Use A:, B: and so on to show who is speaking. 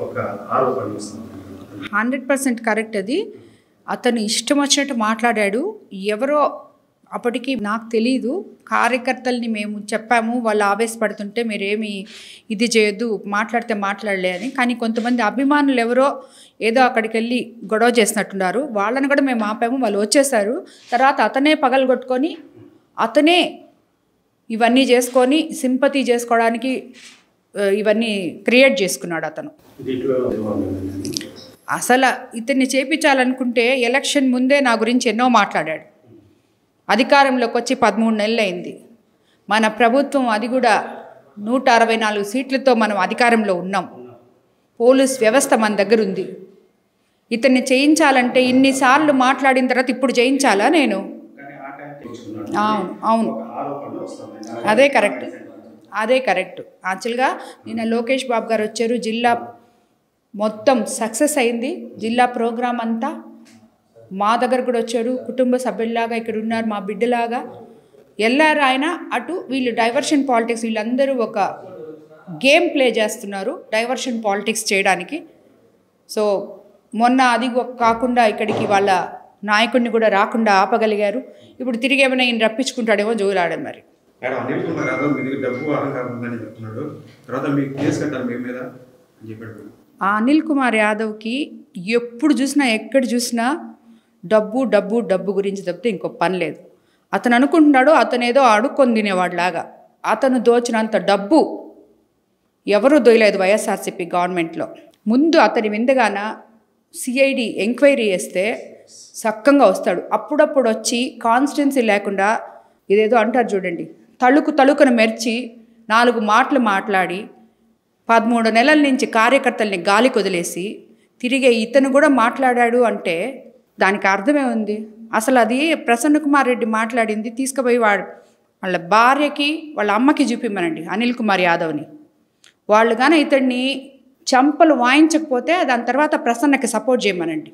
A: ఒక ఆరోపణ చేస్తున్నారు.
B: 100% కరెక్ట్ అది. అతను ఇష్టం వచ్చినట్టు మాట్లాడాడు. ఎవరో అప్పటికి నాకు తెలీదు. కార్యకర్తల్ని మేము చెప్పాము, వాళ్ళు ఆవేశపడుతుంటే మీరేమి ఇది చేయొద్దు, మాట్లాడితే మాట్లాడలే అని. కానీ కొంతమంది అభిమానులు ఎవరో ఏదో అక్కడికి వెళ్ళి గొడవ చేసినట్టున్నారు. వాళ్ళని కూడా మేము ఆపాము, వాళ్ళు వచ్చేసారు. తర్వాత అతనే పగలగొట్టుకొని అతనే ఇవన్నీ చేసుకొని సింపతి చేసుకోవడానికి ఇవన్నీ క్రియేట్ చేసుకున్నాడు అతను. అసలు ఇతన్ని చేపించాలనుకుంటే ఎలక్షన్ ముందే నా గురించి ఎన్నో మాట్లాడాడు. అధికారంలోకి వచ్చి 13 నెలలు అయింది. మన ప్రభుత్వం అది కూడా 164 సీట్లతో మనం అధికారంలో ఉన్నాం. పోలీస్ వ్యవస్థ మన దగ్గర ఉంది. ఇతన్ని చేయించాలంటే ఇన్నిసార్లు మాట్లాడిన తర్వాత ఇప్పుడు చేయించాలా నేను? అవును అవును, అదే కరెక్ట్, అదే కరెక్ట్. యాక్చువల్గా నిన్న లోకేష్ బాబు గారు వచ్చారు. జిల్లా మొత్తం సక్సెస్ అయింది. జిల్లా ప్రోగ్రాం అంతా మా దగ్గర కూడా వచ్చాడు. కుటుంబ సభ్యుల్లాగా ఇక్కడ ఉన్నారు, మా బిడ్డలాగా వెళ్ళారు ఆయన. అటు వీళ్ళు డైవర్షన్ పాలిటిక్స్, వీళ్ళందరూ ఒక గేమ్ ప్లే చేస్తున్నారు డైవర్షన్ పాలిటిక్స్ చేయడానికి. సో మొన్న అది కాకుండా ఇక్కడికి వాళ్ళ నాయకుడిని కూడా రాకుండా ఆపగలిగారు. ఇప్పుడు తిరిగి ఏమైనా ఈయన రప్పించుకుంటాడేమో జోలాడారు. మరి
C: అనిల్ కుమార్ యాదవ్ మీ దగ్గర డబ్బు అహంకారం ఉందని చెప్తున్నాడు. తర్వాత మీకు కేసు కట్టాలి మీ మీద అని చెప్పాడు.
B: ఆ అనిల్ కుమార్ యాదవ్కి ఎప్పుడు చూసినా ఎక్కడ చూసినా డబ్బు డబ్బు డబ్బు గురించి తప్పితే ఇంకో పని లేదు. అతను అనుకుంటున్నాడు అతను ఏదో అడుక్కొని తినేవాడిలాగా. అతను దోచినంత డబ్బు ఎవరూ దొయలేదు వైఎస్ఆర్సీపీ గవర్నమెంట్లో. ముందు అతని విందగాన సిఐడి ఎంక్వైరీ చేస్తే సక్కంగా వస్తాడు. అప్పుడప్పుడు వచ్చి కాన్స్టిట్యున్సీ లేకుండా ఇదేదో అంటారు చూడండి, తళుకును మెర్చి 4 మాటలు మాట్లాడి 13 నెలల నుంచి కార్యకర్తల్ని గాలికి వదిలేసి తిరిగే ఇతను కూడా మాట్లాడాడు అంటే దానికి అర్థమే ఉంది. అసలు అది ప్రసన్న కుమార్ రెడ్డి మాట్లాడింది తీసుకుపోయి వాళ్ళ భార్యకి వాళ్ళ అమ్మకి చూపిమ్మనండి అనిల్ కుమార్ యాదవ్ని. వాళ్ళు కానీ ఇతన్ని చంపలు వాయించకపోతే దాని తర్వాత ప్రసన్నకి సపోర్ట్ చేయమనండి.